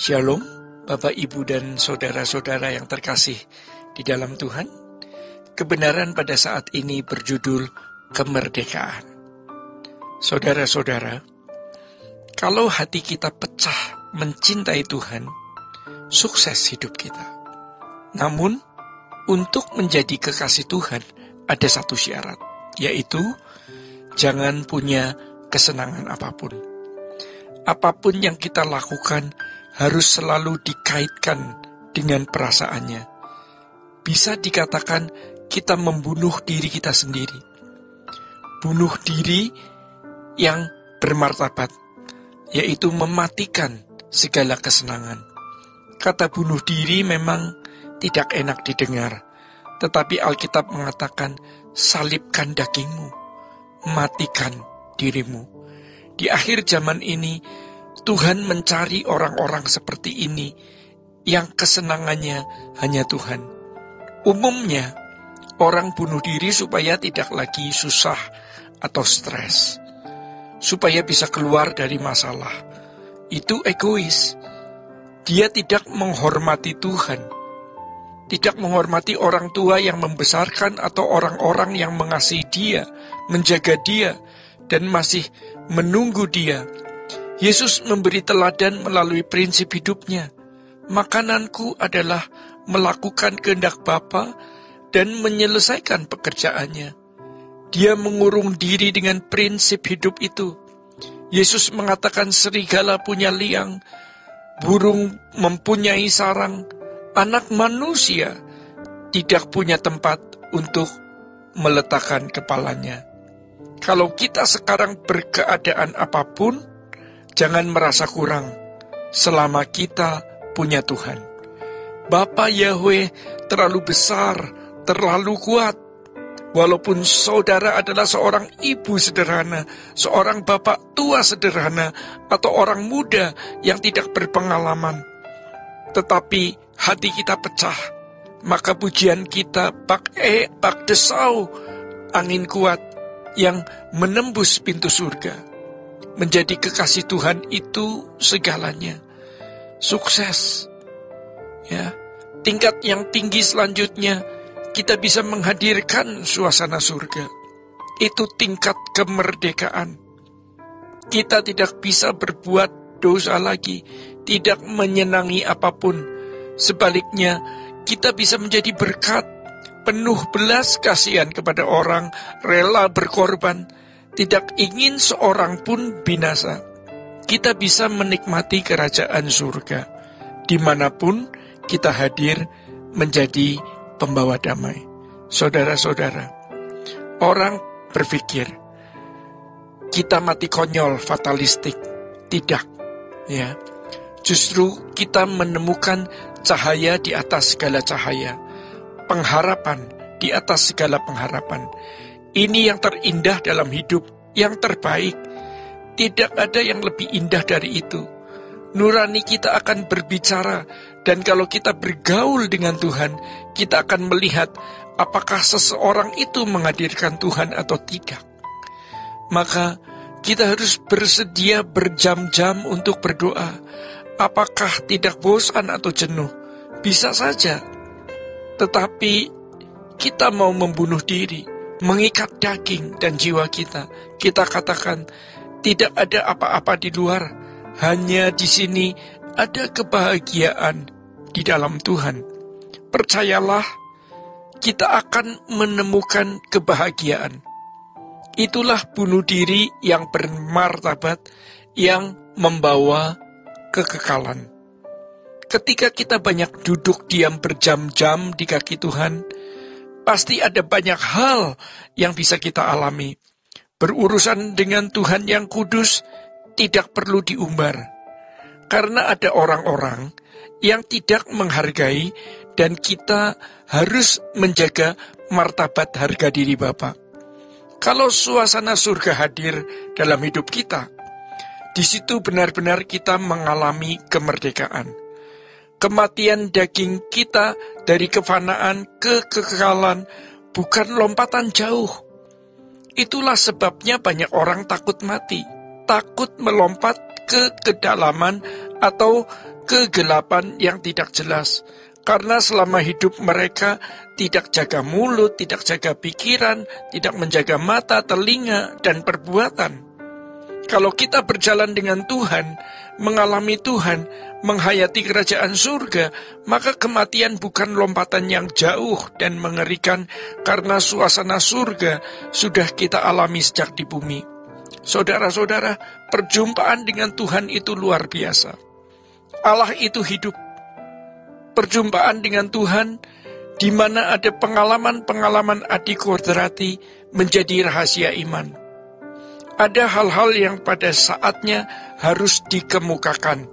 Shalom, Bapak, Ibu, dan saudara-saudara yang terkasih di dalam Tuhan. Kebenaran pada saat ini berjudul kemerdekaan. Saudara-saudara, kalau hati kita pecah mencintai Tuhan, sukses hidup kita. Namun, untuk menjadi kekasih Tuhan, ada satu syarat, yaitu jangan punya kesenangan apapun. Apapun yang kita lakukan harus selalu dikaitkan dengan perasaannya. Bisa dikatakan kita membunuh diri kita sendiri. Bunuh diri yang bermartabat, yaitu mematikan segala kesenangan. Kata bunuh diri memang tidak enak didengar, tetapi Alkitab mengatakan salibkan dagingmu, matikan dirimu. Di akhir zaman ini, Tuhan mencari orang-orang seperti ini yang kesenangannya hanya Tuhan. Umumnya, orang bunuh diri supaya tidak lagi susah atau stres, supaya bisa keluar dari masalah. Itu egois. Dia tidak menghormati Tuhan, tidak menghormati orang tua yang membesarkan atau orang-orang yang mengasihi dia, menjaga dia, dan masih menunggu dia. Yesus memberi teladan melalui prinsip hidupnya. Makananku adalah melakukan kehendak Bapa dan menyelesaikan pekerjaannya. Dia mengurung diri dengan prinsip hidup itu. Yesus mengatakan serigala punya liang, burung mempunyai sarang, anak manusia tidak punya tempat untuk meletakkan kepalanya. Kalau kita sekarang berkeadaan apapun, jangan merasa kurang selama kita punya Tuhan. Bapa Yahweh terlalu besar, terlalu kuat. Walaupun saudara adalah seorang ibu sederhana, seorang bapak tua sederhana, atau orang muda yang tidak berpengalaman, tetapi hati kita pecah, maka pujian kita bak desau, angin kuat yang menembus pintu surga. Menjadi kekasih Tuhan itu segalanya. Sukses. Ya. Tingkat yang tinggi selanjutnya, kita bisa menghadirkan suasana surga. Itu tingkat kemerdekaan. Kita tidak bisa berbuat dosa lagi, tidak menyenangi apapun. Sebaliknya, kita bisa menjadi berkat, penuh belas kasihan kepada orang, rela berkorban, tidak ingin seorang pun binasa. Kita bisa menikmati kerajaan surga, dimanapun kita hadir menjadi pembawa damai. Saudara-saudara, orang berpikir kita mati konyol, fatalistik. Tidak, ya. Justru kita menemukan cahaya di atas segala cahaya, pengharapan di atas segala pengharapan. Ini yang terindah dalam hidup, yang terbaik. Tidak ada yang lebih indah dari itu. Nurani kita akan berbicara, dan kalau kita bergaul dengan Tuhan, kita akan melihat apakah seseorang itu menghadirkan Tuhan atau tidak. Maka kita harus bersedia berjam-jam untuk berdoa. Apakah tidak bosan atau jenuh? Bisa saja. Tetapi kita mau membunuh diri, mengikat daging dan jiwa kita. Kita katakan, tidak ada apa-apa di luar, hanya di sini ada kebahagiaan di dalam Tuhan. Percayalah, kita akan menemukan kebahagiaan. Itulah bunuh diri yang bermartabat, yang membawa kekekalan. Ketika kita banyak duduk diam berjam-jam di kaki Tuhan, pasti ada banyak hal yang bisa kita alami. Berurusan dengan Tuhan yang kudus tidak perlu diumbar. Karena ada orang-orang yang tidak menghargai, dan kita harus menjaga martabat harga diri Bapa. Kalau suasana surga hadir dalam hidup kita, di situ benar-benar kita mengalami kemerdekaan. Kematian daging kita dari kefanaan ke kekekalan bukan lompatan jauh. Itulah sebabnya banyak orang takut mati, takut melompat ke kedalaman atau kegelapan yang tidak jelas. Karena selama hidup mereka tidak jaga mulut, tidak jaga pikiran, tidak menjaga mata, telinga, dan perbuatan. Kalau kita berjalan dengan Tuhan, mengalami Tuhan, menghayati kerajaan surga, maka kematian bukan lompatan yang jauh dan mengerikan, karena suasana surga sudah kita alami sejak di bumi. Saudara-saudara, perjumpaan dengan Tuhan itu luar biasa. Allah itu hidup. Perjumpaan dengan Tuhan, di mana ada pengalaman-pengalaman adikodrati, menjadi rahasia iman. Ada hal-hal yang pada saatnya harus dikemukakan,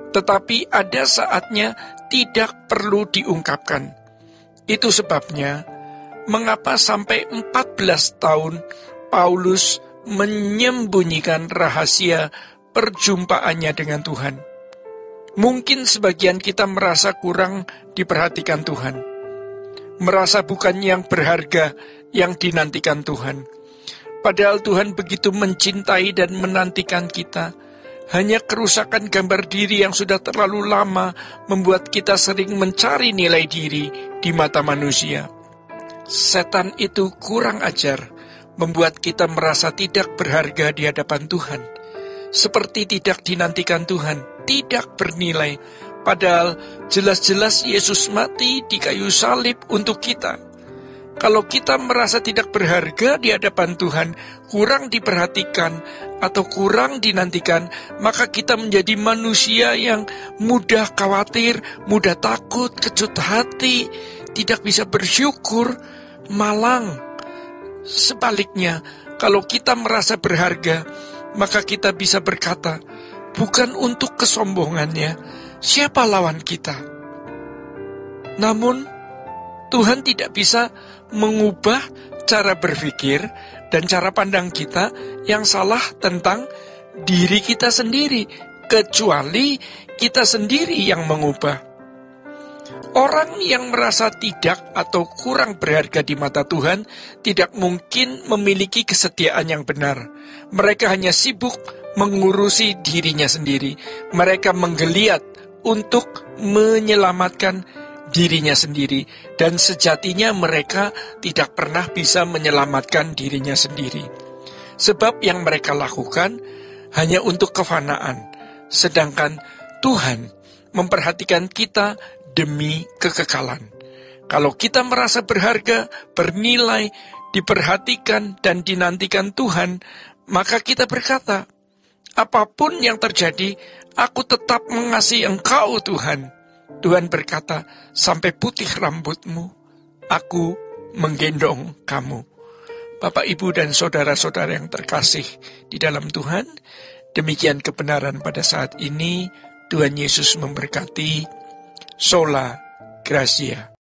tetapi ada saatnya tidak perlu diungkapkan. Itu sebabnya, mengapa sampai 14 tahun Paulus menyembunyikan rahasia perjumpaannya dengan Tuhan. Mungkin sebagian kita merasa kurang diperhatikan Tuhan, merasa bukan yang berharga yang dinantikan Tuhan. Padahal Tuhan begitu mencintai dan menantikan kita. Hanya kerusakan gambar diri yang sudah terlalu lama membuat kita sering mencari nilai diri di mata manusia. Setan itu kurang ajar, membuat kita merasa tidak berharga di hadapan Tuhan. Seperti tidak dinantikan Tuhan, tidak bernilai. Padahal jelas-jelas Yesus mati di kayu salib untuk kita. Kalau kita merasa tidak berharga di hadapan Tuhan, kurang diperhatikan atau kurang dinantikan, maka kita menjadi manusia yang mudah khawatir, mudah takut, kecut hati, tidak bisa bersyukur, malang. Sebaliknya, kalau kita merasa berharga, maka kita bisa berkata, bukan untuk kesombongannya, siapa lawan kita? Namun, Tuhan tidak bisa mengubah cara berpikir dan cara pandang kita yang salah tentang diri kita sendiri, kecuali kita sendiri yang mengubah. Orang yang merasa tidak atau kurang berharga di mata Tuhan tidak mungkin memiliki kesetiaan yang benar. Mereka hanya sibuk mengurusi dirinya sendiri. Mereka menggeliat untuk menyelamatkan dirinya sendiri, dan sejatinya mereka tidak pernah bisa menyelamatkan dirinya sendiri. Sebab yang mereka lakukan hanya untuk kefanaan, sedangkan Tuhan memperhatikan kita demi kekekalan. Kalau kita merasa berharga, bernilai, diperhatikan dan dinantikan Tuhan, maka kita berkata, apapun yang terjadi, aku tetap mengasihi Engkau Tuhan. Tuhan berkata, sampai putih rambutmu, aku menggendong kamu. Bapak, Ibu, dan saudara-saudara yang terkasih di dalam Tuhan, demikian kebenaran pada saat ini. Tuhan Yesus memberkati. Sola Gracia.